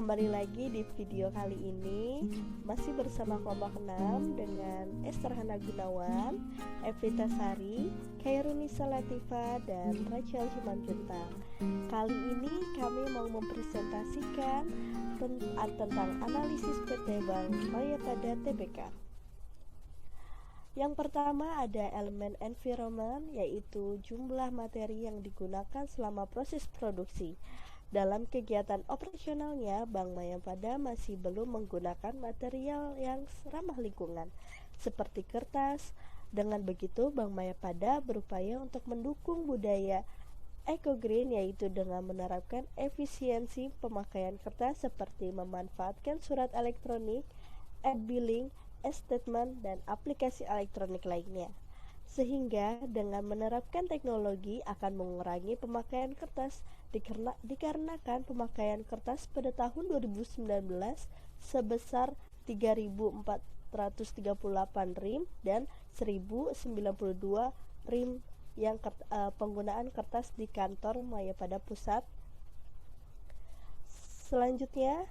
kembali lagi di video kali ini masih bersama kelompok 6 dengan Esther Hana Gunawan, Evita Sari, Khairunisa Latifa, dan Rachel Simanjuntak. Kali ini kami mau mempresentasikan tentang analisis PT Bank Maya pada TBK. Yang pertama ada elemen environment, yaitu jumlah materi yang digunakan selama proses produksi. Dalam kegiatan operasionalnya, Bank Mayapada masih belum menggunakan material yang ramah lingkungan, seperti kertas. Dengan begitu, Bank Mayapada berupaya untuk mendukung budaya eco-green, yaitu dengan menerapkan efisiensi pemakaian kertas seperti memanfaatkan surat elektronik, e-billing, e-statement, dan aplikasi elektronik lainnya. Sehingga dengan menerapkan teknologi akan mengurangi pemakaian kertas dikarenakan pemakaian kertas pada tahun 2019 sebesar 3.438 rim dan 1.092 rim yang penggunaan kertas di kantor Mayapada Pusat. Selanjutnya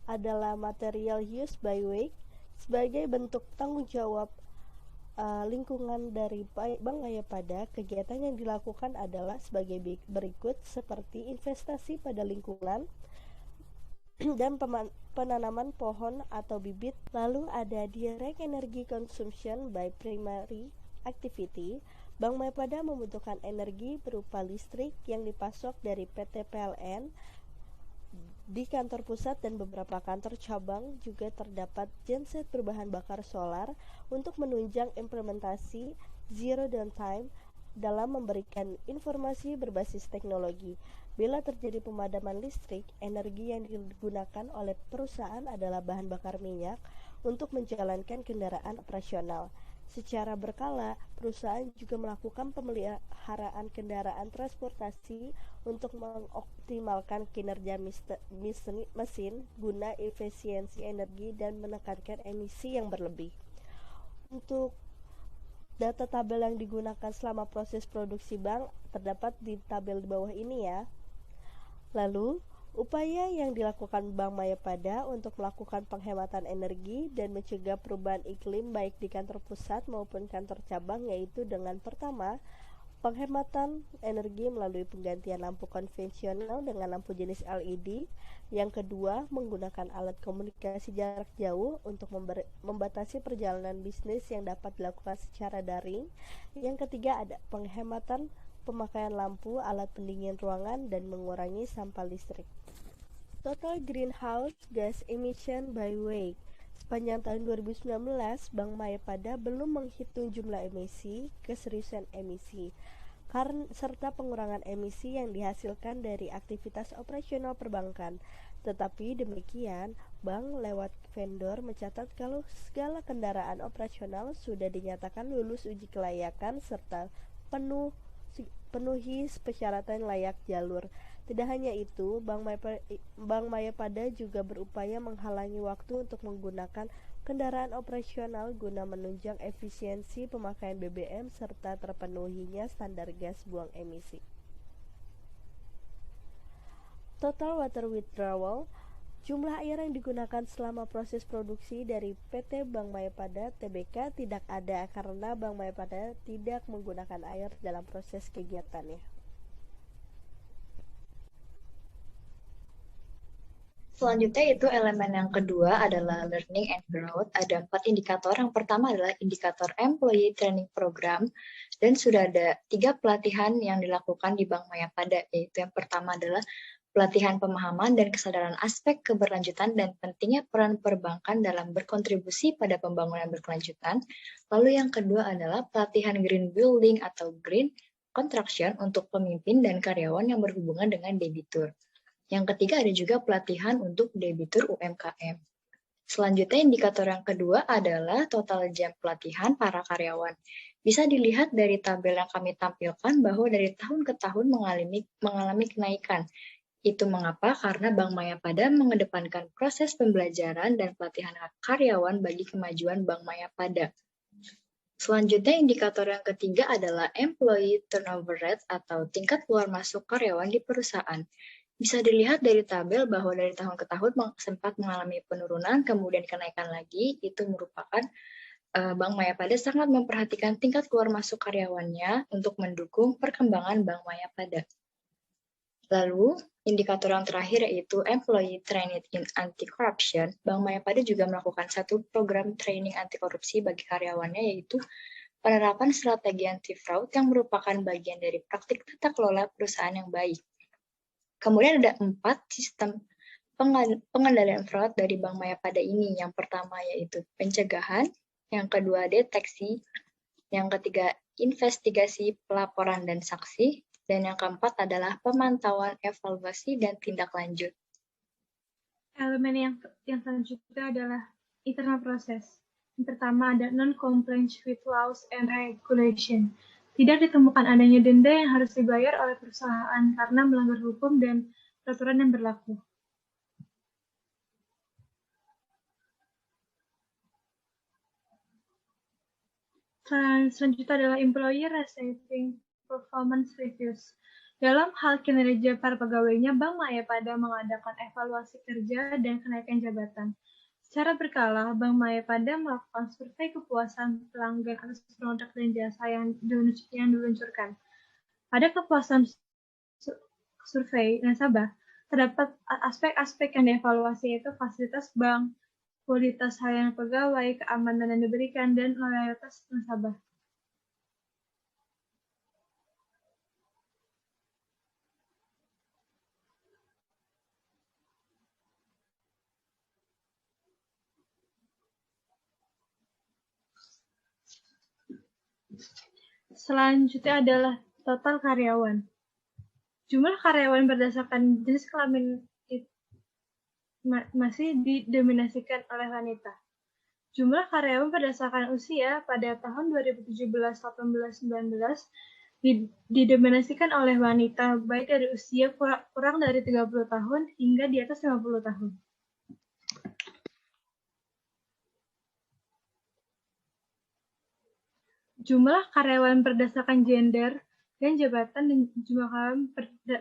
adalah material use by weight sebagai bentuk tanggung jawab lingkungan dari Bank Mayapada. Kegiatan yang dilakukan adalah sebagai berikut, seperti investasi pada lingkungan dan penanaman pohon atau bibit. Lalu ada direct energy consumption by primary activity. Bank Mayapada membutuhkan energi berupa listrik yang dipasok dari PT PLN. Di kantor pusat dan beberapa kantor cabang juga terdapat genset berbahan bakar solar untuk menunjang implementasi zero downtime dalam memberikan informasi berbasis teknologi. Bila terjadi pemadaman listrik, energi yang digunakan oleh perusahaan adalah bahan bakar minyak untuk menjalankan kendaraan operasional. Secara berkala, perusahaan juga melakukan pemeliharaan kendaraan transportasi untuk mengoptimalkan kinerja mesin guna efisiensi energi dan menekankan emisi yang berlebih. Untuk data tabel yang digunakan selama proses produksi bank terdapat di tabel di bawah ini ya. Lalu, upaya yang dilakukan Bank Mayapada untuk melakukan penghematan energi dan mencegah perubahan iklim baik di kantor pusat maupun kantor cabang, yaitu dengan pertama, penghematan energi melalui penggantian lampu konvensional dengan lampu jenis LED. Yang kedua, menggunakan alat komunikasi jarak jauh untuk membatasi perjalanan bisnis yang dapat dilakukan secara daring. Yang ketiga, ada penghematan pemakaian lampu, alat pendingin ruangan, dan mengurangi sampah listrik. Total greenhouse gas emission by weight. Sepanjang tahun 2019, Bank Mayapada belum menghitung jumlah emisi, keseriusan emisi, serta pengurangan emisi yang dihasilkan dari aktivitas operasional perbankan. Tetapi demikian, bank lewat vendor mencatat kalau segala kendaraan operasional sudah dinyatakan lulus uji kelayakan serta penuhi persyaratan layak jalur. Tidak hanya itu, Bank Mayapada juga berupaya menghalangi waktu untuk menggunakan kendaraan operasional guna menunjang efisiensi pemakaian BBM serta terpenuhinya standar gas buang emisi. Total water withdrawal. Jumlah air yang digunakan selama proses produksi dari PT Bank Mayapada TBK tidak ada karena Bank Mayapada tidak menggunakan air dalam proses kegiatannya. Selanjutnya itu elemen yang kedua adalah learning and growth. Ada 4 indikator. Yang pertama adalah indikator employee training program, dan sudah ada 3 pelatihan yang dilakukan di Bank Mayapada, yaitu yang pertama adalah pelatihan pemahaman dan kesadaran aspek keberlanjutan dan pentingnya peran perbankan dalam berkontribusi pada pembangunan berkelanjutan. Lalu yang kedua adalah pelatihan green building atau green construction untuk pemimpin dan karyawan yang berhubungan dengan debitur. Yang ketiga ada juga pelatihan untuk debitur UMKM. Selanjutnya indikator yang kedua adalah total jam pelatihan para karyawan. Bisa dilihat dari tabel yang kami tampilkan bahwa dari tahun ke tahun mengalami kenaikan. Itu mengapa? Karena Bank Mayapada mengedepankan proses pembelajaran dan pelatihan karyawan bagi kemajuan Bank Mayapada. Selanjutnya indikator yang ketiga adalah employee turnover rate atau tingkat keluar masuk karyawan di perusahaan. Bisa dilihat dari tabel bahwa dari tahun ke tahun sempat mengalami penurunan, kemudian kenaikan lagi. Itu merupakan Bank Mayapada sangat memperhatikan tingkat keluar masuk karyawannya untuk mendukung perkembangan Bank Mayapada. Lalu, indikator yang terakhir yaitu Employee Trained in Anti-Corruption. Bank Mayapada juga melakukan satu program training anti korupsi bagi karyawannya, yaitu penerapan strategi anti-fraud yang merupakan bagian dari praktik tata kelola perusahaan yang baik. Kemudian ada 4 sistem pengendalian fraud dari Bank Mayapada ini. Yang pertama yaitu pencegahan, yang kedua deteksi, yang ketiga investigasi, pelaporan, dan saksi, dan yang keempat adalah pemantauan, evaluasi, dan tindak lanjut. Elemen yang selanjutnya adalah internal process. Yang pertama ada non-compliance with laws and regulation. Tidak ditemukan adanya denda yang harus dibayar oleh perusahaan karena melanggar hukum dan peraturan yang berlaku. Selanjutnya adalah employee receiving performance reviews. Dalam hal kinerja para pegawainya, Bank Mayapada mengadakan evaluasi kerja dan kenaikan jabatan. Secara berkala, Bank Mayapada melakukan survei kepuasan pelanggan atas produk dan jasa yang diluncurkan. Pada kepuasan survei nasabah, terdapat aspek-aspek yang dievaluasi, yaitu fasilitas bank, kualitas layanan pegawai, keamanan yang diberikan, dan loyalitas nasabah. Selanjutnya adalah total karyawan. Jumlah karyawan berdasarkan jenis kelamin masih didominasikan oleh wanita. Jumlah karyawan berdasarkan usia pada tahun 2017, 18, 19 didominasikan oleh wanita, baik dari usia kurang dari 30 tahun hingga di atas 50 tahun. Jumlah karyawan berdasarkan gender dan jabatan dan jumlah karyawan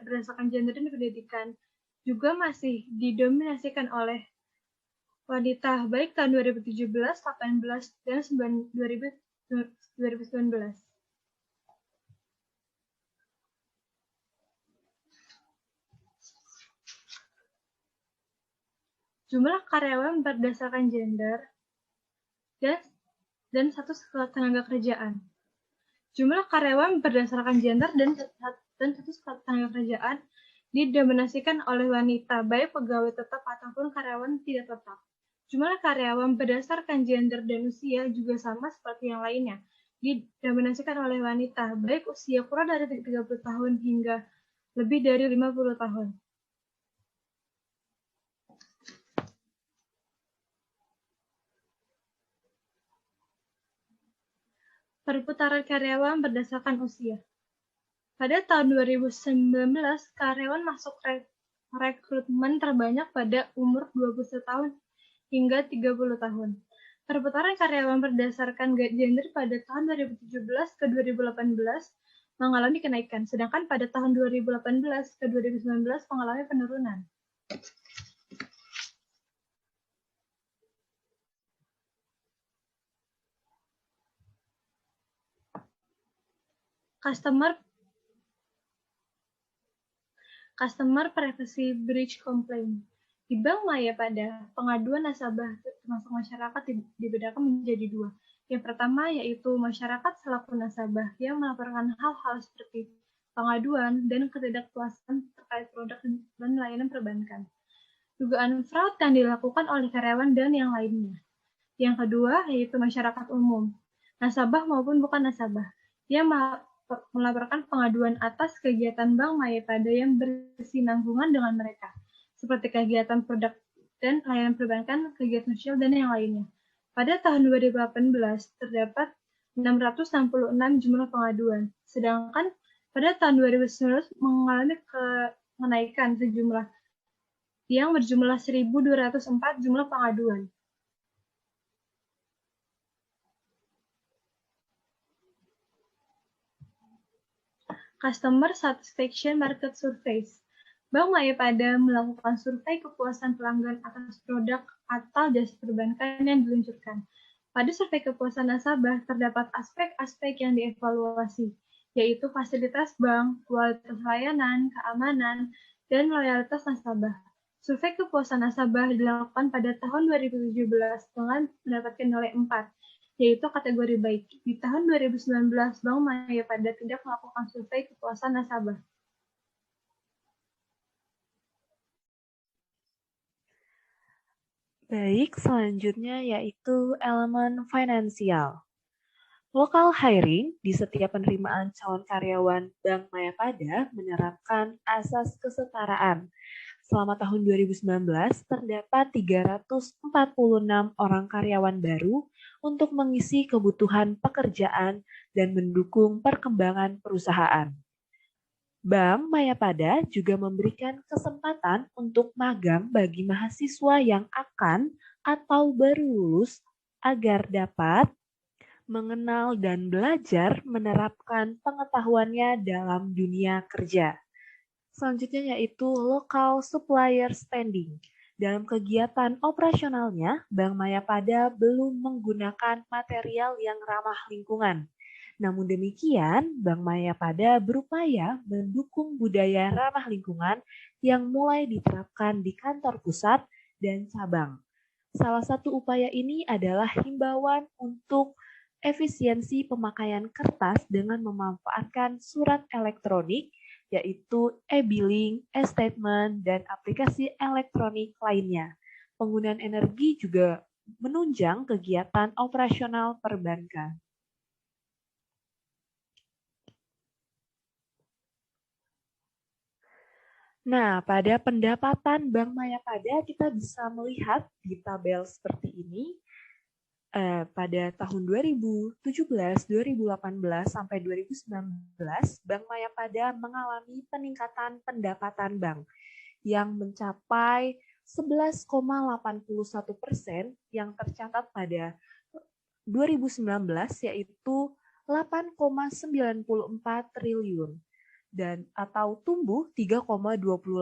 berdasarkan gender dan pendidikan juga masih didominasikan oleh wanita, baik tahun 2017, 18, dan 2019. Jumlah karyawan berdasarkan gender dan status tenaga kerjaan. Jumlah karyawan berdasarkan gender dan status tenaga kerjaan didominasikan oleh wanita, baik pegawai tetap ataupun karyawan tidak tetap. Jumlah karyawan berdasarkan gender dan usia juga sama seperti yang lainnya, didominasikan oleh wanita, baik usia kurang dari 30 tahun hingga lebih dari 50 tahun. Perputaran karyawan berdasarkan usia. Pada tahun 2019, karyawan masuk rekrutmen terbanyak pada umur 21 tahun hingga 30 tahun. Perputaran karyawan berdasarkan gender pada tahun 2017 ke 2018 mengalami kenaikan, sedangkan pada tahun 2018 ke 2019 mengalami penurunan. Customer Privacy Breach Complaint. Di Bank Mayapada, pengaduan nasabah termasuk masyarakat dibedakan menjadi dua. Yang pertama yaitu masyarakat selaku nasabah yang melaporkan hal-hal seperti pengaduan dan ketidakpuasan terkait produk dan layanan perbankan. Dugaan fraud yang dilakukan oleh karyawan dan yang lainnya. Yang kedua yaitu masyarakat umum, nasabah maupun bukan nasabah, yang melaporkan pengaduan atas kegiatan Bank Mayapada yang berkesinambungan dengan mereka, seperti kegiatan produk dan layanan perbankan, kegiatan sosial, dan yang lainnya. Pada tahun 2018, terdapat 666 jumlah pengaduan, sedangkan pada tahun 2019 mengalami kenaikan sejumlah yang berjumlah 1.204 jumlah pengaduan. Customer Satisfaction Market Surveys. Bank Mayapada melakukan survei kepuasan pelanggan atas produk atau jasa perbankan yang diluncurkan. Pada survei kepuasan nasabah, terdapat aspek-aspek yang dievaluasi, yaitu fasilitas bank, kualitas layanan, keamanan, dan loyalitas nasabah. Survei kepuasan nasabah dilakukan pada tahun 2017 dengan mendapatkan nilai 4, yaitu kategori baik. Di tahun 2019, Bank Mayapada tidak melakukan survei kepuasan nasabah. Baik, selanjutnya yaitu elemen finansial. Local hiring di setiap penerimaan calon karyawan Bank Mayapada menerapkan asas kesetaraan. Selama tahun 2019, terdapat 346 orang karyawan baru untuk mengisi kebutuhan pekerjaan dan mendukung perkembangan perusahaan. Bank Mayapada juga memberikan kesempatan untuk magang bagi mahasiswa yang akan atau baru lulus agar dapat mengenal dan belajar menerapkan pengetahuannya dalam dunia kerja. Selanjutnya yaitu local supplier standing. Dalam kegiatan operasionalnya, Bank Mayapada belum menggunakan material yang ramah lingkungan. Namun demikian, Bank Mayapada berupaya mendukung budaya ramah lingkungan yang mulai diterapkan di kantor pusat dan cabang. Salah satu upaya ini adalah himbauan untuk efisiensi pemakaian kertas dengan memanfaatkan surat elektronik, yaitu e-billing, e-statement, dan aplikasi elektronik lainnya. Penggunaan energi juga menunjang kegiatan operasional perbankan. Nah, pada pendapatan Bank Mayapada kita bisa melihat di tabel seperti ini. Pada tahun 2017, 2018, sampai 2019, Bank Mayapada mengalami peningkatan pendapatan bank yang mencapai 11,81% yang tercatat pada 2019, yaitu 8,94 triliun. Dan atau tumbuh 3,28%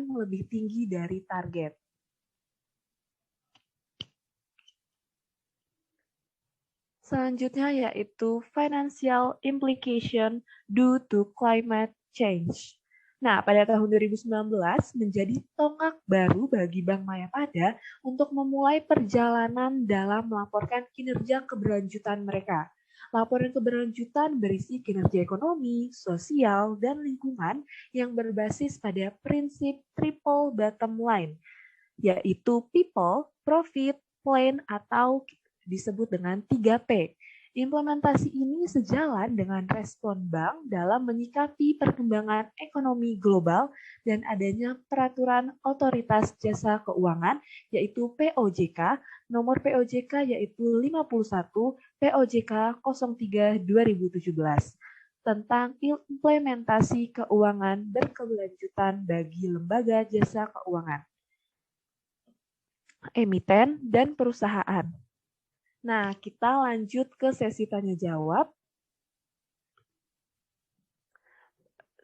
lebih tinggi dari target. Selanjutnya yaitu financial implication due to climate change. Nah, pada tahun 2019 menjadi tonggak baru bagi Bank Mayapada untuk memulai perjalanan dalam melaporkan kinerja keberlanjutan mereka. Laporan keberlanjutan berisi kinerja ekonomi, sosial, dan lingkungan yang berbasis pada prinsip triple bottom line, yaitu people, profit, plan, atau disebut dengan 3P. Implementasi ini sejalan dengan respon bank dalam menyikapi perkembangan ekonomi global dan adanya peraturan otoritas jasa keuangan, yaitu POJK, nomor POJK yaitu 51 POJK 03 2017 tentang implementasi keuangan berkelanjutan bagi lembaga jasa keuangan, emiten, dan perusahaan. Nah, kita lanjut ke sesi tanya jawab.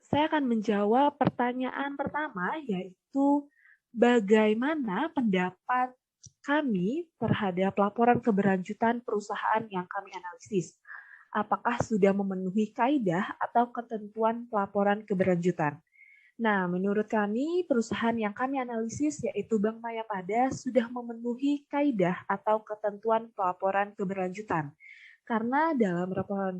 Saya akan menjawab pertanyaan pertama, yaitu bagaimana pendapat kami terhadap laporan keberlanjutan perusahaan yang kami analisis? Apakah sudah memenuhi kaidah atau ketentuan pelaporan keberlanjutan? Nah, menurut kami, perusahaan yang kami analisis yaitu Bank Mayapada sudah memenuhi kaidah atau ketentuan pelaporan keberlanjutan. Karena dalam laporan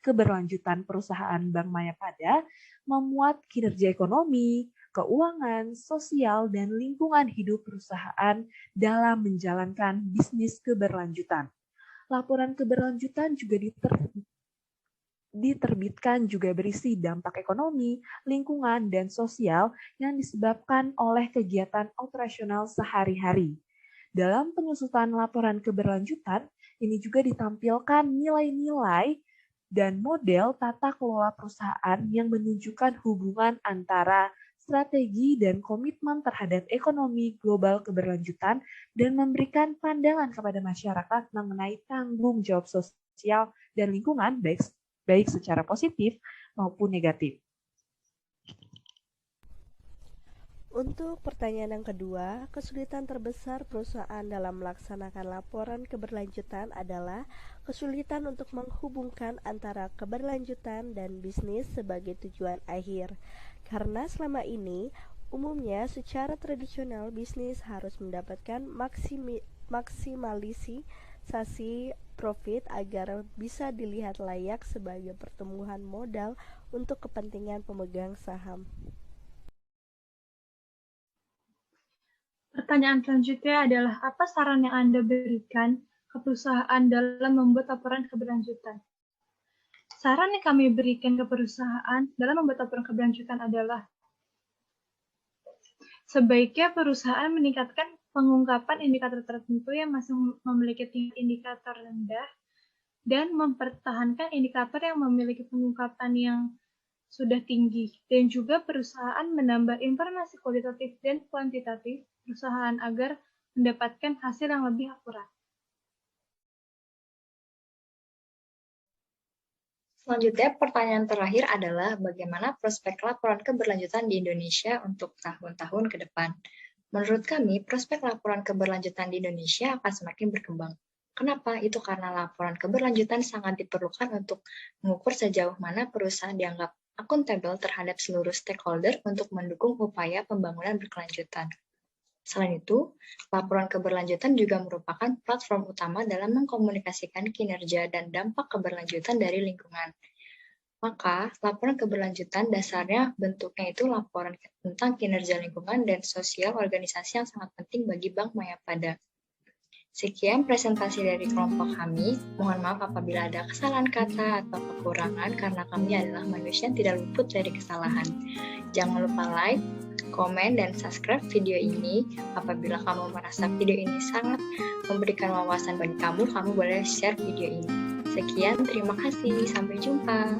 keberlanjutan perusahaan Bank Mayapada memuat kinerja ekonomi, keuangan, sosial, dan lingkungan hidup perusahaan dalam menjalankan bisnis keberlanjutan. Laporan keberlanjutan juga diterbitkan juga berisi dampak ekonomi, lingkungan, dan sosial yang disebabkan oleh kegiatan operasional sehari-hari. Dalam penyusutan laporan keberlanjutan, ini juga ditampilkan nilai-nilai dan model tata kelola perusahaan yang menunjukkan hubungan antara strategi dan komitmen terhadap ekonomi global keberlanjutan dan memberikan pandangan kepada masyarakat mengenai tanggung jawab sosial dan lingkungan baik secara positif maupun negatif. Untuk pertanyaan yang kedua, kesulitan terbesar perusahaan dalam melaksanakan laporan keberlanjutan adalah kesulitan untuk menghubungkan antara keberlanjutan dan bisnis sebagai tujuan akhir. Karena selama ini, umumnya secara tradisional bisnis harus mendapatkan maksimalisasi profit agar bisa dilihat layak sebagai pertumbuhan modal untuk kepentingan pemegang saham. Pertanyaan selanjutnya adalah apa saran yang Anda berikan ke perusahaan dalam membuat laporan keberlanjutan? Saran yang kami berikan ke perusahaan dalam membuat laporan keberlanjutan adalah sebaiknya perusahaan meningkatkan pengungkapan indikator tertentu yang masih memiliki tingkat indikator rendah dan mempertahankan indikator yang memiliki pengungkapan yang sudah tinggi, dan juga perusahaan menambah informasi kualitatif dan kuantitatif perusahaan agar mendapatkan hasil yang lebih akurat. Selanjutnya, pertanyaan terakhir adalah bagaimana prospek laporan keberlanjutan di Indonesia untuk tahun-tahun ke depan. Menurut kami, prospek laporan keberlanjutan di Indonesia akan semakin berkembang. Kenapa? Itu karena laporan keberlanjutan sangat diperlukan untuk mengukur sejauh mana perusahaan dianggap akuntabel terhadap seluruh stakeholder untuk mendukung upaya pembangunan berkelanjutan. Selain itu, laporan keberlanjutan juga merupakan platform utama dalam mengkomunikasikan kinerja dan dampak keberlanjutan dari lingkungan. Maka, laporan keberlanjutan dasarnya bentuknya itu laporan tentang kinerja lingkungan dan sosial organisasi yang sangat penting bagi Bank Mayapada. Sekian presentasi dari kelompok kami. Mohon maaf apabila ada kesalahan kata atau kekurangan karena kami adalah manusia yang tidak luput dari kesalahan. Jangan lupa like, komen, dan subscribe video ini. Apabila kamu merasa video ini sangat memberikan wawasan bagi kamu boleh share video ini. Sekian, terima kasih. Sampai jumpa.